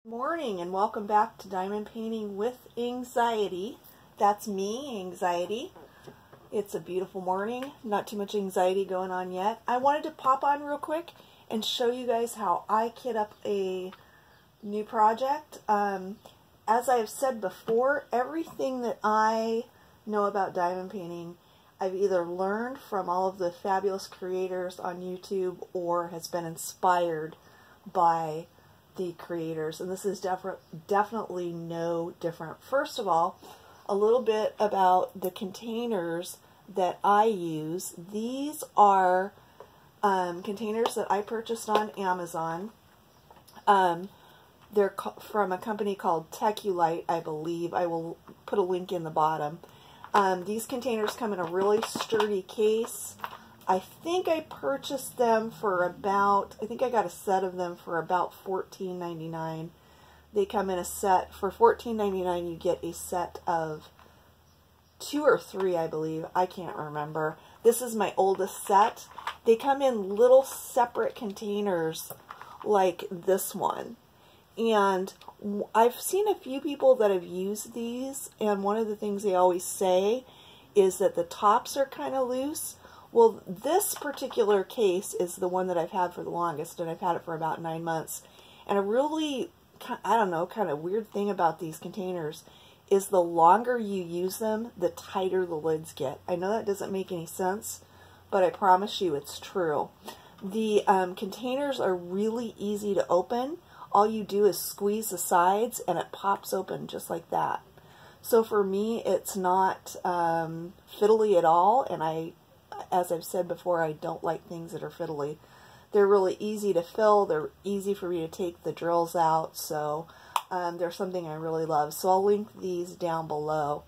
Morning and welcome back to Diamond Painting with Anxiety. That's me, Anxiety. It's a beautiful morning, not too much anxiety going on yet. I wanted to pop on real quick and show you guys how I kit up a new project. As I have said before, everything that I know about diamond painting I've either learned from all of the fabulous creators on YouTube or has been inspired by the creators, and this is definitely no different. First of all, a little bit about the containers that I use. These are containers that I purchased on Amazon. They're from a company called Teculite, I believe. I will put a link in the bottom. These containers come in a really sturdy case. I think I purchased them for about, I think I got a set of them for about $14.99. They come in a set, for $14.99 you get a set of 2 or 3, I believe. I can't remember. This is my oldest set. They come in little separate containers like this one. And I've seen a few people that have used these, and one of the things they always say is that the tops are kind of loose. Well, this particular case is the one that I've had for the longest, and I've had it for about 9 months. And a really, I don't know, kind of weird thing about these containers is the longer you use them, the tighter the lids get. I know that doesn't make any sense, but I promise you it's true. The containers are really easy to open. All you do is squeeze the sides, and it pops open just like that. So for me, it's not fiddly at all, and as I've said before, I don't like things that are fiddly. They're really easy to fill. They're easy for me to take the drills out. So they're something I really love. So I'll link these down below.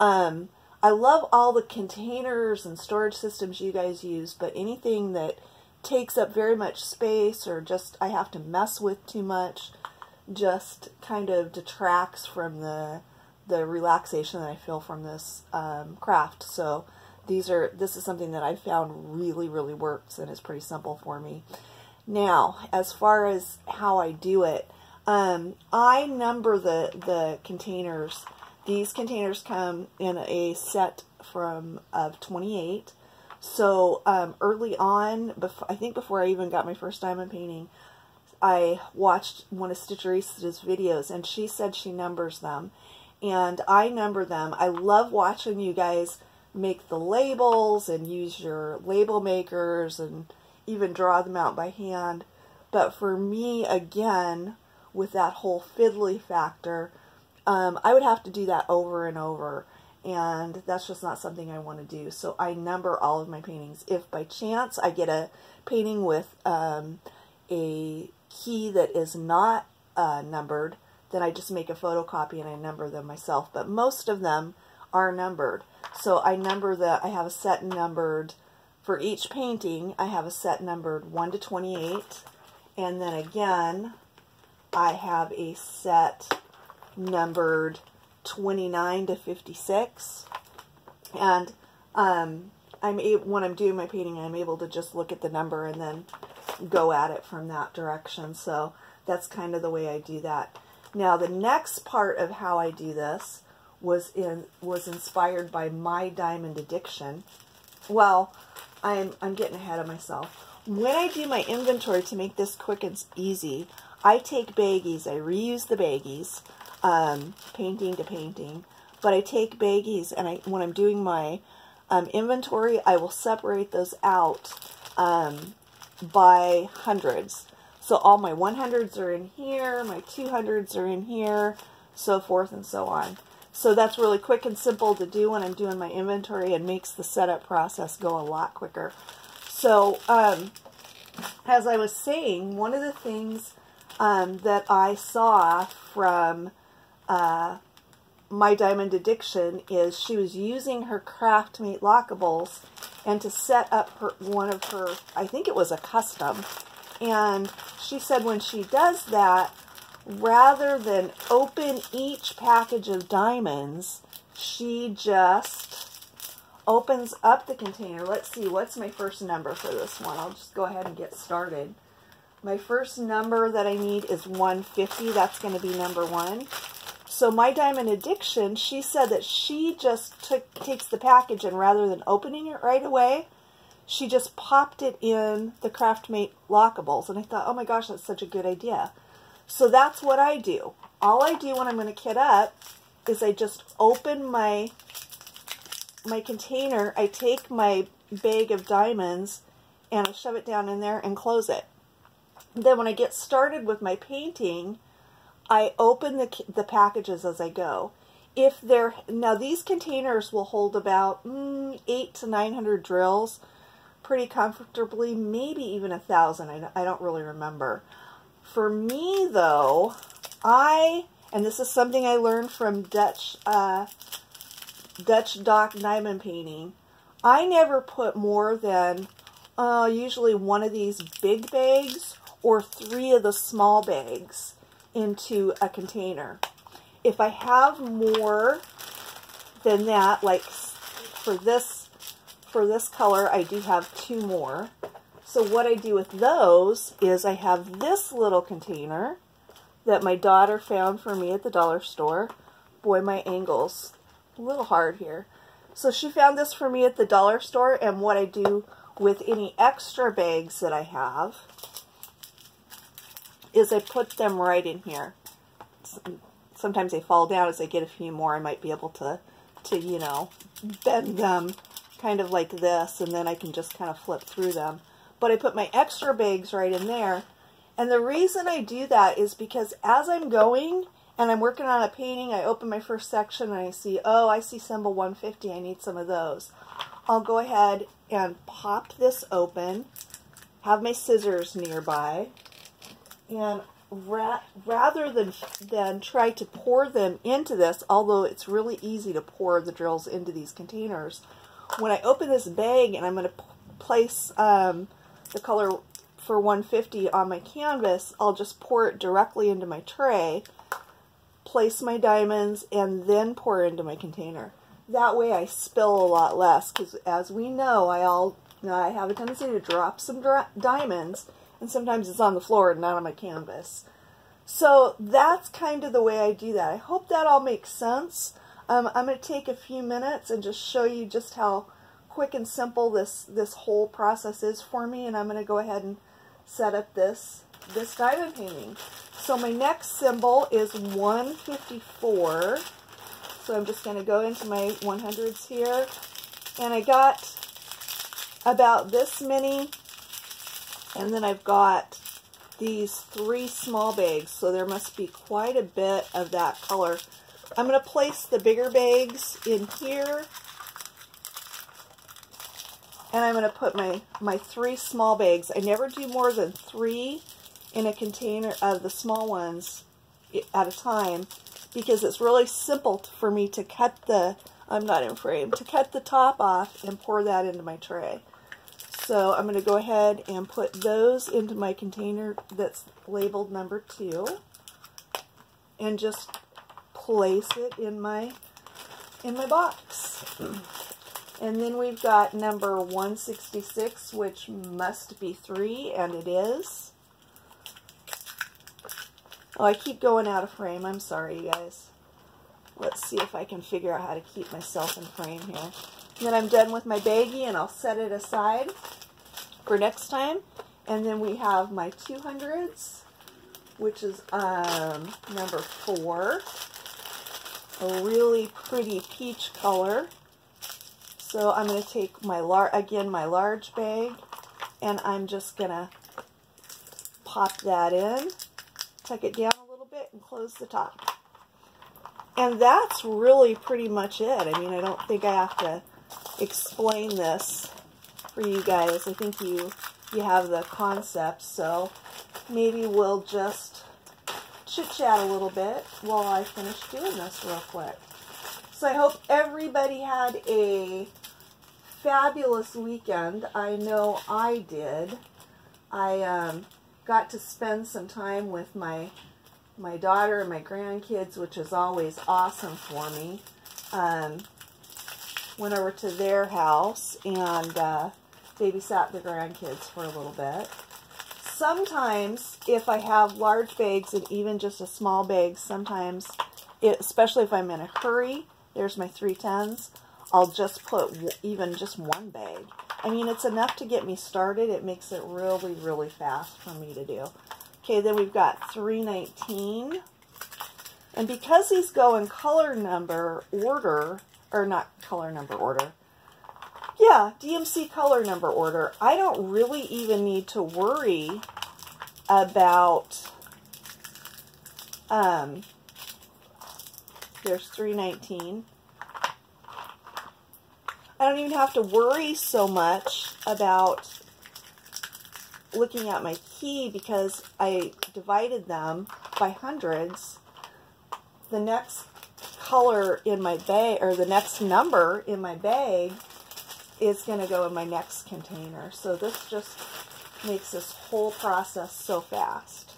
I love all the containers and storage systems you guys use, but anything that takes up very much space or just I have to mess with too much just kind of detracts from the relaxation that I feel from this craft. So this is something that I found really works and is pretty simple for me. Now, as far as how I do it, I number the containers. These containers come in a set of 28. So early on, I think before I even got my first diamond painting, I watched one of Stitcherista's videos, and she said she numbers them, and I number them. I love watching you guys make the labels and use your label makers and even draw them out by hand. But for me, again, with that whole fiddly factor, I would have to do that over and over, and that's just not something I want to do. So I number all of my paintings. If by chance I get a painting with a key that is not numbered, then I just make a photocopy and I number them myself. But most of them are numbered. So I have a set numbered for each painting. I have a set numbered 1 to 28, and then again I have a set numbered 29 to 56. And when I'm doing my painting, I'm able to just look at the number and then go at it from that direction. So that's kind of the way I do that. Now the next part of how I do this was inspired by my diamond addiction. Well, I'm getting ahead of myself. When I do my inventory to make this quick and easy, I take baggies. I reuse the baggies, painting to painting. But I take baggies, and when I'm doing my inventory, I will separate those out by hundreds. So all my 100s are in here, my 200s are in here, so forth and so on. So that's really quick and simple to do when I'm doing my inventory, and makes the setup process go a lot quicker. So as I was saying, one of the things that I saw from my diamond addiction is she was using her Craftmate lockables and to set up one of her, I think it was a custom, and she said when she does that, rather than open each package of diamonds, she just opens up the container. Let's see, what's my first number for this one? I'll just go ahead and get started. My first number that I need is 150. That's going to be number 1. So my Diamond Addiction, she said that she just takes the package and rather than opening it right away, she just popped it in the Craftmate lockables. And I thought, oh my gosh, that's such a good idea. So that's what I do. All I do when I'm going to kit up is I just open my container, I take my bag of diamonds, and I shove it down in there and close it. Then when I get started with my painting, I open the packages as I go. Now these containers will hold about 800 to 900 drills pretty comfortably, maybe even 1,000. I don't really remember. For me though, and this is something I learned from Dutch Doc diamond painting, I never put more than usually one of these big bags or 3 of the small bags into a container. If I have more than that, like for this color, I do have 2 more. So what I do with those is I have this little container that my daughter found for me at the dollar store. Boy, my angle's a little hard here. So she found this for me at the dollar store, and what I do with any extra bags that I have is I put them right in here. Sometimes they fall down. As I get a few more, I might be able to you know, bend them kind of like this, and then I can just kind of flip through them. But I put my extra bags right in there. And the reason I do that is because as I'm going and I'm working on a painting, I open my first section and I see, oh, I see symbol 150, I need some of those. I'll go ahead and pop this open, have my scissors nearby, and rather than try to pour them into this, although it's really easy to pour the drills into these containers, when I open this bag and I'm going to place the color for 150 on my canvas, I'll just pour it directly into my tray, place my diamonds, and then pour into my container. That way I spill a lot less, because as we know, I have a tendency to drop some diamonds, and sometimes it's on the floor and not on my canvas. So that's kind of the way I do that. I hope that all makes sense. I'm going to take a few minutes and just show you just how quick and simple this whole process is for me, and I'm going to go ahead and set up this diamond painting. So my next symbol is 154. So I'm just going to go into my 100s here, and I got about this many, and then I've got these 3 small bags, so there must be quite a bit of that color. I'm going to place the bigger bags in here, and I'm going to put my 3 small bags. I never do more than 3 in a container of the small ones at a time, because it's really simple for me to cut to cut the top off and pour that into my tray. So I'm going to go ahead and put those into my container that's labeled number 2, and just place it in my box. And then we've got number 166, which must be 3, and it is. Oh, I keep going out of frame. I'm sorry, you guys. Let's see if I can figure out how to keep myself in frame here. And then I'm done with my baggie, and I'll set it aside for next time. And then we have my 200s, which is number 4. A really pretty peach color. So I'm going to take my large bag, and I'm just going to pop that in, tuck it down a little bit, and close the top. And that's really pretty much it. I mean, I don't think I have to explain this for you guys. I think you have the concept, so maybe we'll just chit-chat a little bit while I finish doing this real quick. So I hope everybody had a fabulous weekend. I know I did. I got to spend some time with my daughter and my grandkids, which is always awesome for me. Went over to their house and babysat the grandkids for a little bit. sometimes if I have large bags and even just a small bag, sometimes, especially if I'm in a hurry, there's my 310s, I'll just put even just one bag. I mean, it's enough to get me started. It makes it really, really fast for me to do. Okay, then we've got 319. And because these go in color number order, or not color number order, yeah, DMC color number order, I don't really even need to worry about, there's 319. I don't even have to worry so much about looking at my key because I divided them by hundreds. The next color in my bag, or the next number in my bag, is going to go in my next container. So this just makes this whole process so fast.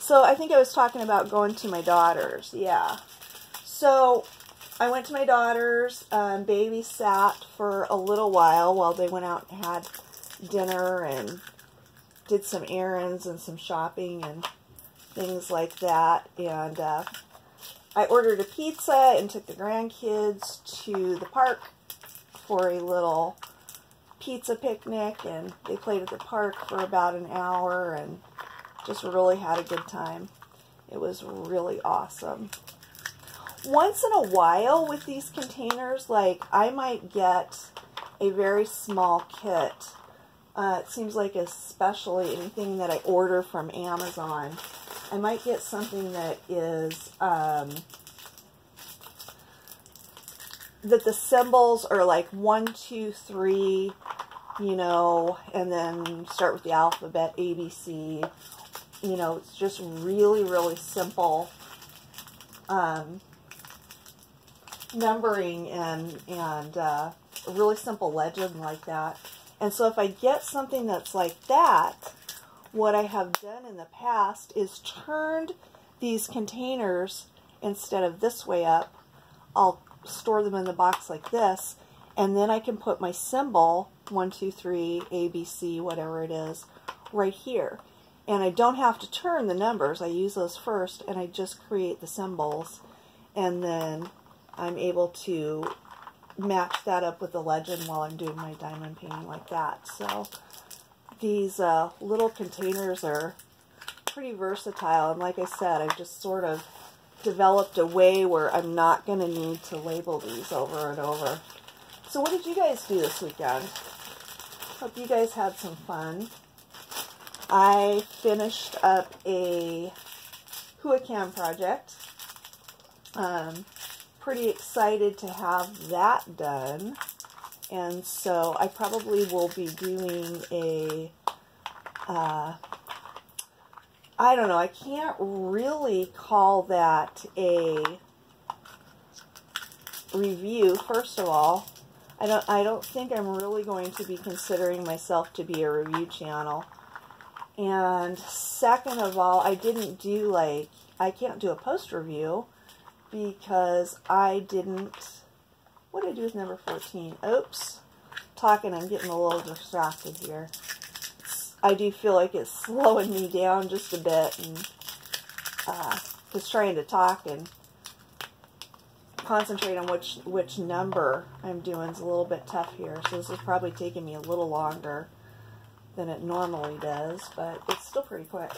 So I think I was talking about going to my daughter's. Yeah. So I went to my daughter's, babysat for a little while they went out and had dinner and did some errands and some shopping and things like that. And I ordered a pizza and took the grandkids to the park for a little pizza picnic, and they played at the park for about an hour and just really had a good time. It was really awesome. Once in a while with these containers, like I might get a very small kit. It seems like especially anything that I order from Amazon, I might get something that is, that the symbols are like 1, 2, 3, you know, and then start with the alphabet, ABC. You know, it's just really, really simple numbering and a really simple legend like that. And so if I get something that's like that, what I have done in the past is turned these containers, instead of this way up, I'll store them in the box like this, and then I can put my symbol, 1, 2, 3, ABC, whatever it is, right here. And I don't have to turn the numbers. I use those first, and I just create the symbols, and then I'm able to match that up with the legend while I'm doing my diamond painting like that. So these little containers are pretty versatile, and like I said, I've just sort of developed a way where I'm not going to need to label these over and over. So what did you guys do this weekend? Hope you guys had some fun. I finished up a Huacan project. Pretty excited to have that done. And so I probably will be doing a, I don't know, I can't really call that a review. First of all, I don't think I'm really going to be considering myself to be a review channel. And second of all, I didn't do like, I can't do a post review because I didn't, what did I do with number 14? Oops, talking, I'm getting a little distracted here. I do feel like it's slowing me down just a bit, and just trying to talk and concentrate on which number I'm doing is a little bit tough here. So this is probably taking me a little longer than it normally does, but it's still pretty quick.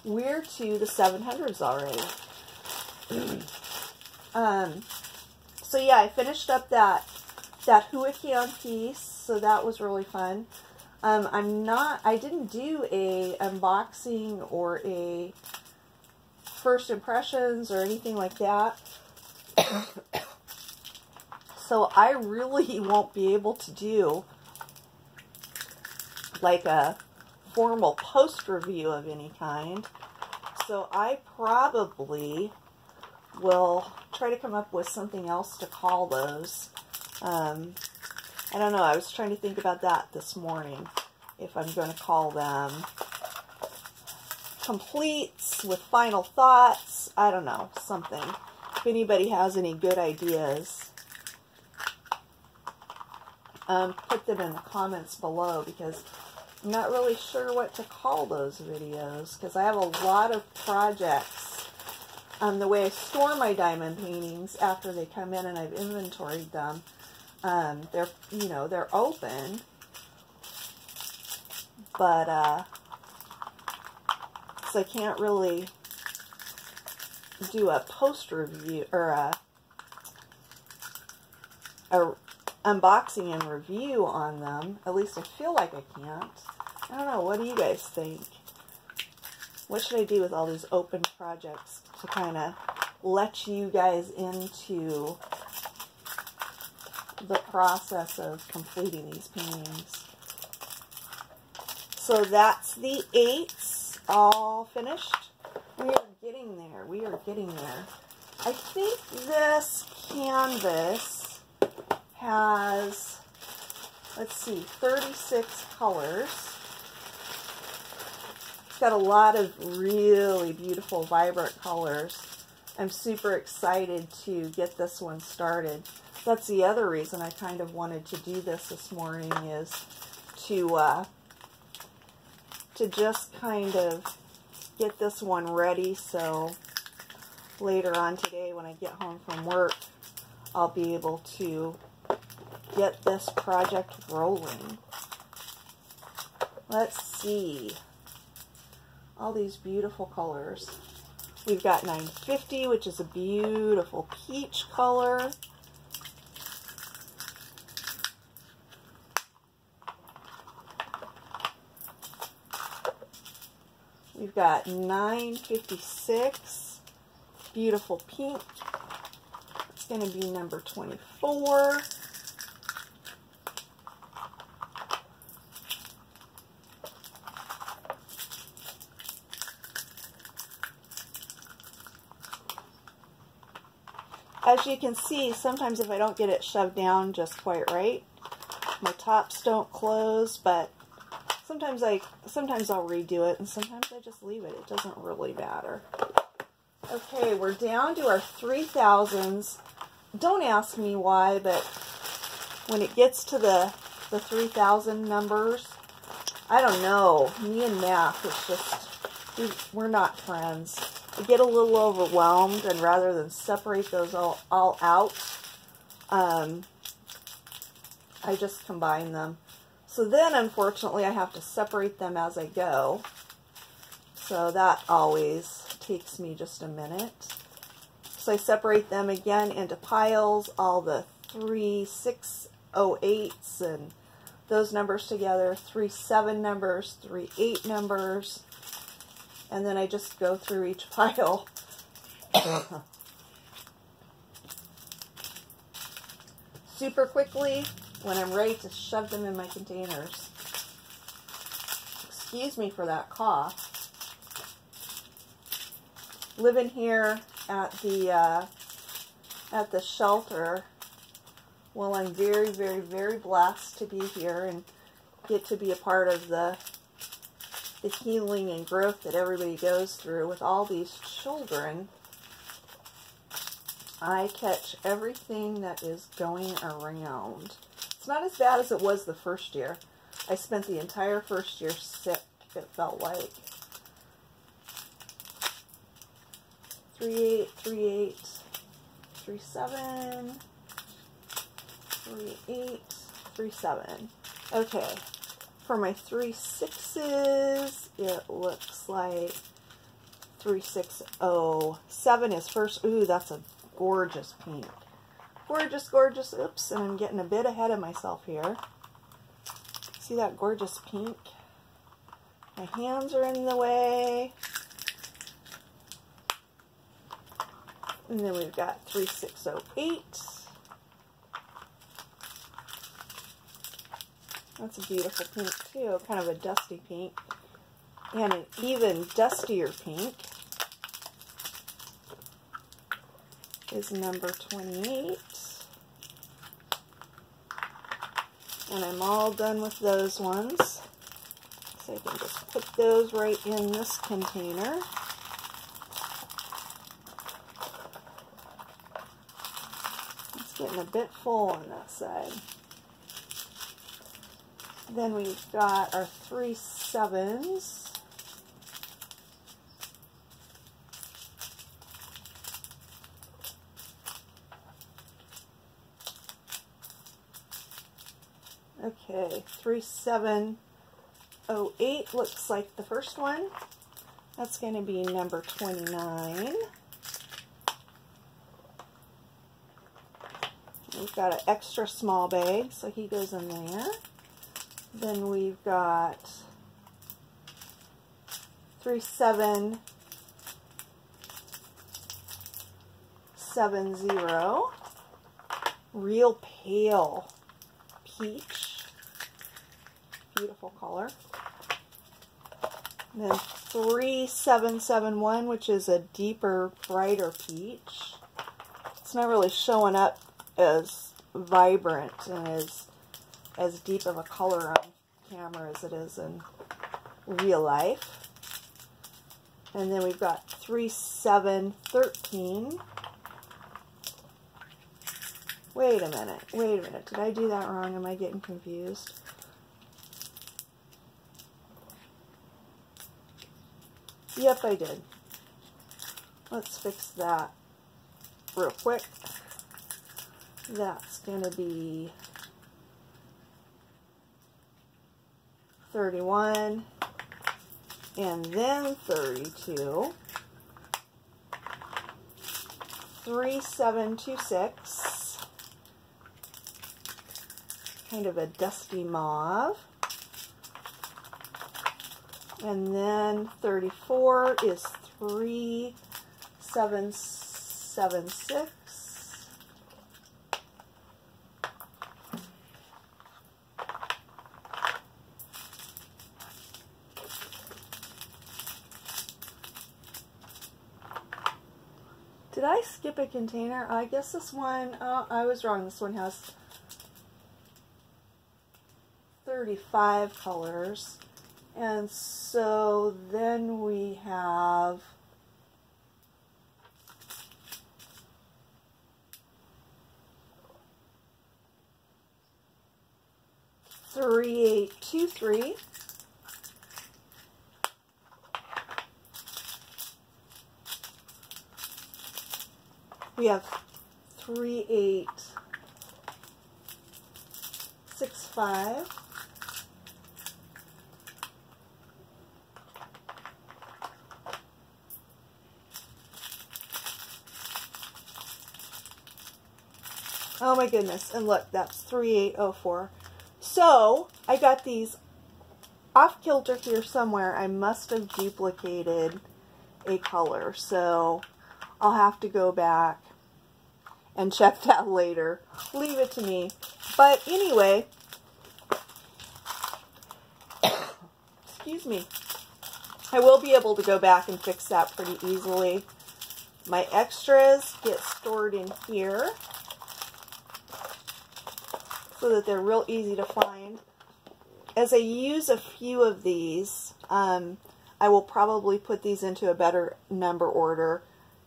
We're to the 700s already. So yeah, I finished up that Huacan piece, so that was really fun. I didn't do a unboxing or a first impressions or anything like that. So I really won't be able to do like a formal post review of any kind. So I probably will try to come up with something else to call those. I don't know, I was trying to think about that this morning, if I'm going to call them completes with final thoughts. I don't know, something. If anybody has any good ideas, put them in the comments below, because I'm not really sure what to call those videos because I have a lot of projects. The way I store my diamond paintings after they come in and I've inventoried them, they're, you know, they're open, but so I can't really do a post review or a unboxing and review on them. At least I feel like I can't. I don't know. What do you guys think? What should I do with all these open projects to kind of let you guys into the process of completing these paintings? So that's the 8s all finished. We are getting there. We are getting there. I think this canvas has, let's see, 36 colors. It's got a lot of really beautiful, vibrant colors. I'm super excited to get this one started. That's the other reason I kind of wanted to do this morning, is to just kind of get this one ready, so later on today when I get home from work, I'll be able to get this project rolling. Let's see. All these beautiful colors. We've got 950, which is a beautiful peach color. We've got 956, beautiful pink. It's going to be number 24. As you can see, sometimes if I don't get it shoved down just quite right, my tops don't close, but sometimes I'll redo it, and sometimes I just leave it. It doesn't really matter. Okay, we're down to our 3000s. Don't ask me why, but when it gets to the 3000 numbers, I don't know. Me and math, it's just, we're not friends. I get a little overwhelmed, and rather than separate those all out, I just combine them. So then, unfortunately, I have to separate them as I go. So that always takes me just a minute. So I separate them again into piles, all the 3 608s and those numbers together, 3 7 numbers, 3 8 numbers, and then I just go through each pile. Super quickly when I'm ready to shove them in my containers. Excuse me for that cough. Living here at the shelter, well, I'm very, very, very blessed to be here and get to be a part of the healing and growth that everybody goes through with all these children. I catch everything that is going around. It's not as bad as it was the first year. I spent the entire first year sick, it felt like. 3 8, 3 8, 3 7, 3 8, 3 7. Okay. For my 3 6s, it looks like 3 6 0. 7 is first. Ooh, that's a gorgeous pink. Gorgeous, gorgeous. Oops, and I'm getting a bit ahead of myself here. See that gorgeous pink? My hands are in the way. And then we've got 3 6 0 8. That's a beautiful pink too, kind of a dusty pink. And an even dustier pink is number 28. And I'm all done with those ones. So I can just put those right in this container. It's getting a bit full on that side. Then we've got our 3 7s. Okay, 3708 looks like the first one. That's going to be number 29. We've got an extra small bag, so he goes in there. Then we've got 3770. Real pale peach. Beautiful color. And then 3771, which is a deeper, brighter peach. It's not really showing up as vibrant and as deep of a color on camera as it is in real life. And then we've got 3713. Wait a minute. Did I do that wrong? Am I getting confused? Yep, I did. Let's fix that real quick. That's going to be 31 and then 32. 3726. Kind of a dusty mauve. And then 34 is 3776. Did I skip a container? I guess this one, oh, I was wrong. This one has 35 colors. And so then we have $3823. We have 3865. Oh my goodness, and look, that's 3804. So, I got these off kilter here somewhere. I must have duplicated a color, so I'll have to go back and check that later. Leave it to me. But anyway, excuse me, I will be able to go back and fix that pretty easily. My extras get stored in here, so that they're real easy to find. As I use a few of these, I will probably put these into a better number order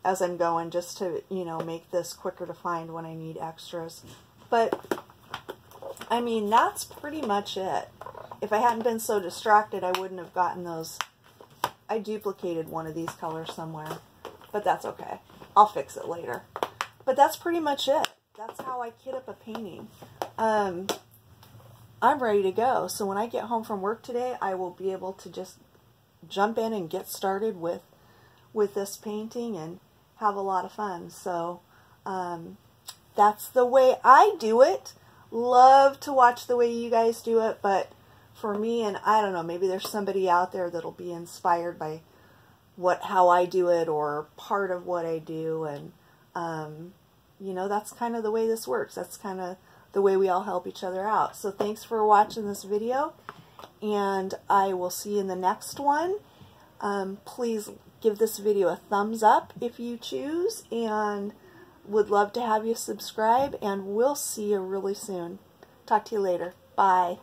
as I'm going, just to, you know, make this quicker to find when I need extras. But, I mean, that's pretty much it. If I hadn't been so distracted, I wouldn't have gotten those. I duplicated one of these colors somewhere, but that's okay. I'll fix it later. But that's pretty much it. That's how I kit up a painting. I'm ready to go. So when I get home from work today, I will be able to just jump in and get started with this painting and have a lot of fun. So that's the way I do it. Love to watch the way you guys do it, but for me, and I don't know, maybe there's somebody out there that'll be inspired by how I do it or part of what I do, and you know, that's kind of the way this works. That's kind of the way we all help each other out. So thanks for watching this video, and I will see you in the next one. Please give this video a thumbs up if you choose, and would love to have you subscribe, and we'll see you really soon. Talk to you later. Bye.